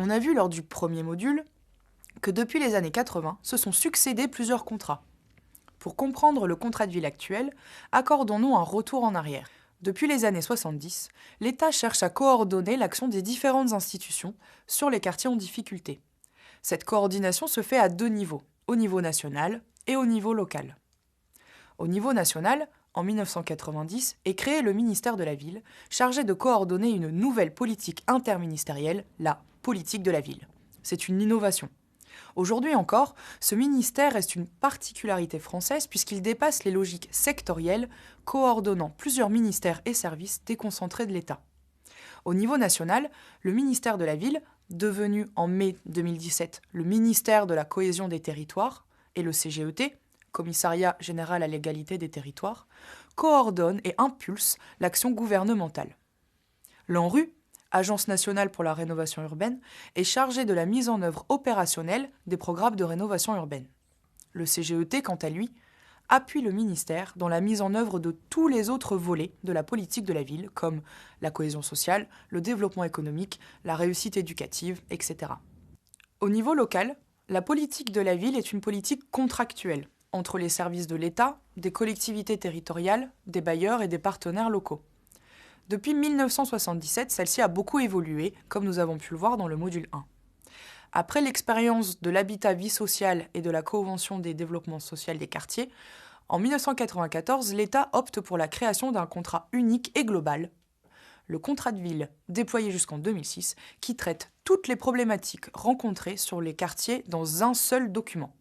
On a vu lors du premier module que depuis les années 80, se sont succédés plusieurs contrats. Pour comprendre le contrat de ville actuel, accordons-nous un retour en arrière. Depuis les années 70, l'État cherche à coordonner l'action des différentes institutions sur les quartiers en difficulté. Cette coordination se fait à deux niveaux, au niveau national et au niveau local. Au niveau national, en 1990, est créé le ministère de la Ville, chargé de coordonner une nouvelle politique interministérielle, la politique de la ville. C'est une innovation. Aujourd'hui encore, ce ministère reste une particularité française puisqu'il dépasse les logiques sectorielles, coordonnant plusieurs ministères et services déconcentrés de l'État. Au niveau national, le ministère de la Ville, devenu en mai 2017 le ministère de la Cohésion des Territoires, et le CGET, Commissariat général à l'égalité des territoires, coordonne et impulse l'action gouvernementale. L'ANRU, Agence nationale pour la rénovation urbaine, est chargée de la mise en œuvre opérationnelle des programmes de rénovation urbaine. Le CGET, quant à lui, appuie le ministère dans la mise en œuvre de tous les autres volets de la politique de la ville, comme la cohésion sociale, le développement économique, la réussite éducative, etc. Au niveau local, la politique de la ville est une politique contractuelle entre les services de l'État, des collectivités territoriales, des bailleurs et des partenaires locaux. Depuis 1977, celle-ci a beaucoup évolué, comme nous avons pu le voir dans le module 1. Après l'expérience de l'habitat vie sociale et de la Convention des développements sociaux des quartiers, en 1994, l'État opte pour la création d'un contrat unique et global, le contrat de ville, déployé jusqu'en 2006, qui traite toutes les problématiques rencontrées sur les quartiers dans un seul document.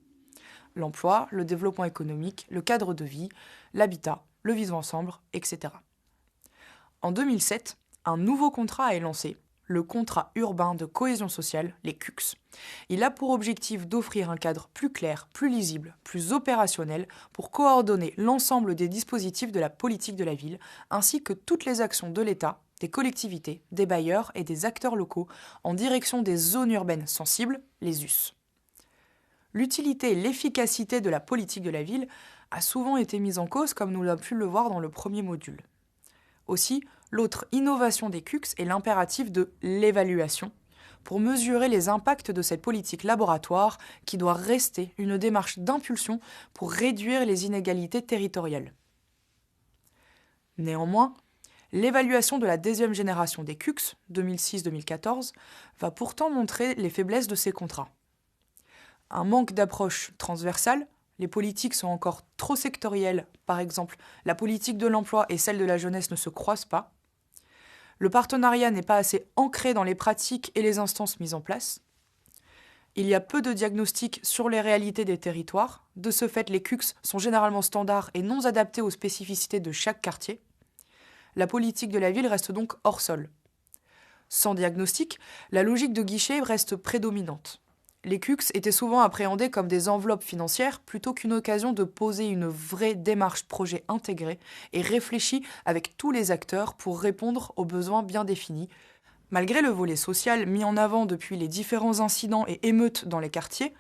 L'emploi, le développement économique, le cadre de vie, l'habitat, le vivre ensemble, etc. En 2007, un nouveau contrat est lancé, le contrat urbain de cohésion sociale, les CUCS. Il a pour objectif d'offrir un cadre plus clair, plus lisible, plus opérationnel pour coordonner l'ensemble des dispositifs de la politique de la ville, ainsi que toutes les actions de l'État, des collectivités, des bailleurs et des acteurs locaux en direction des zones urbaines sensibles, les US. L'utilité et l'efficacité de la politique de la ville a souvent été mise en cause, comme nous l'avons pu le voir dans le premier module. Aussi, l'autre innovation des CUCS est l'impératif de l'évaluation, pour mesurer les impacts de cette politique laboratoire qui doit rester une démarche d'impulsion pour réduire les inégalités territoriales. Néanmoins, l'évaluation de la deuxième génération des CUCS, 2006-2014, va pourtant montrer les faiblesses de ces contrats. Un manque d'approche transversale, les politiques sont encore trop sectorielles, par exemple, la politique de l'emploi et celle de la jeunesse ne se croisent pas. Le partenariat n'est pas assez ancré dans les pratiques et les instances mises en place. Il y a peu de diagnostics sur les réalités des territoires. De ce fait, les CUCS sont généralement standards et non adaptés aux spécificités de chaque quartier. La politique de la ville reste donc hors sol. Sans diagnostic, la logique de guichet reste prédominante. Les CUCS étaient souvent appréhendés comme des enveloppes financières plutôt qu'une occasion de poser une vraie démarche projet intégrée et réfléchie avec tous les acteurs pour répondre aux besoins bien définis. Malgré le volet social mis en avant depuis les différents incidents et émeutes dans les quartiers,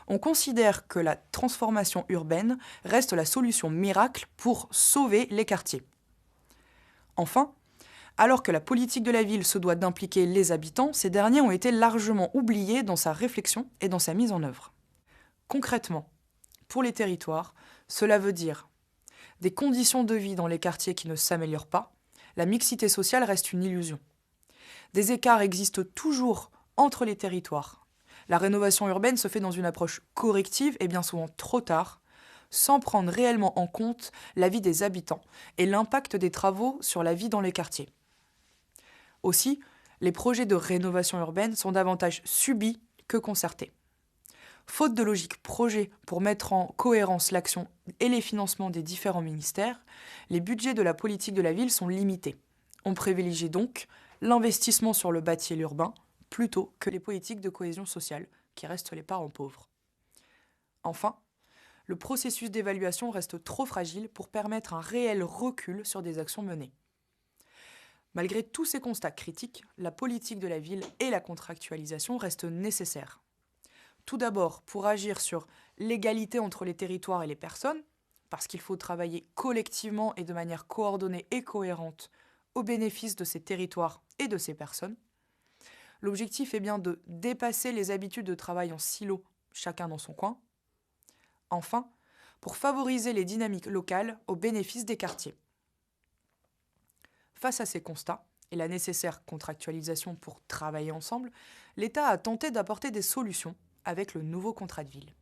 on considère que la transformation urbaine reste la solution miracle pour sauver les quartiers. Enfin, alors que la politique de la ville se doit d'impliquer les habitants, ces derniers ont été largement oubliés dans sa réflexion et dans sa mise en œuvre. Concrètement, pour les territoires, cela veut dire des conditions de vie dans les quartiers qui ne s'améliorent pas, la mixité sociale reste une illusion. Des écarts existent toujours entre les territoires. La rénovation urbaine se fait dans une approche corrective et bien souvent trop tard, sans prendre réellement en compte la vie des habitants et l'impact des travaux sur la vie dans les quartiers. Aussi, les projets de rénovation urbaine sont davantage subis que concertés. Faute de logique projet pour mettre en cohérence l'action et les financements des différents ministères, les budgets de la politique de la ville sont limités. On privilégie donc l'investissement sur le bâti et l'urbain plutôt que les politiques de cohésion sociale, qui restent les parents pauvres. Enfin, le processus d'évaluation reste trop fragile pour permettre un réel recul sur des actions menées. Malgré tous ces constats critiques, la politique de la ville et la contractualisation restent nécessaires. Tout d'abord, pour agir sur l'égalité entre les territoires et les personnes, parce qu'il faut travailler collectivement et de manière coordonnée et cohérente au bénéfice de ces territoires et de ces personnes. L'objectif est bien de dépasser les habitudes de travail en silo, chacun dans son coin. Enfin, pour favoriser les dynamiques locales au bénéfice des quartiers. Face à ces constats et la nécessaire contractualisation pour travailler ensemble, l'État a tenté d'apporter des solutions avec le nouveau contrat de ville.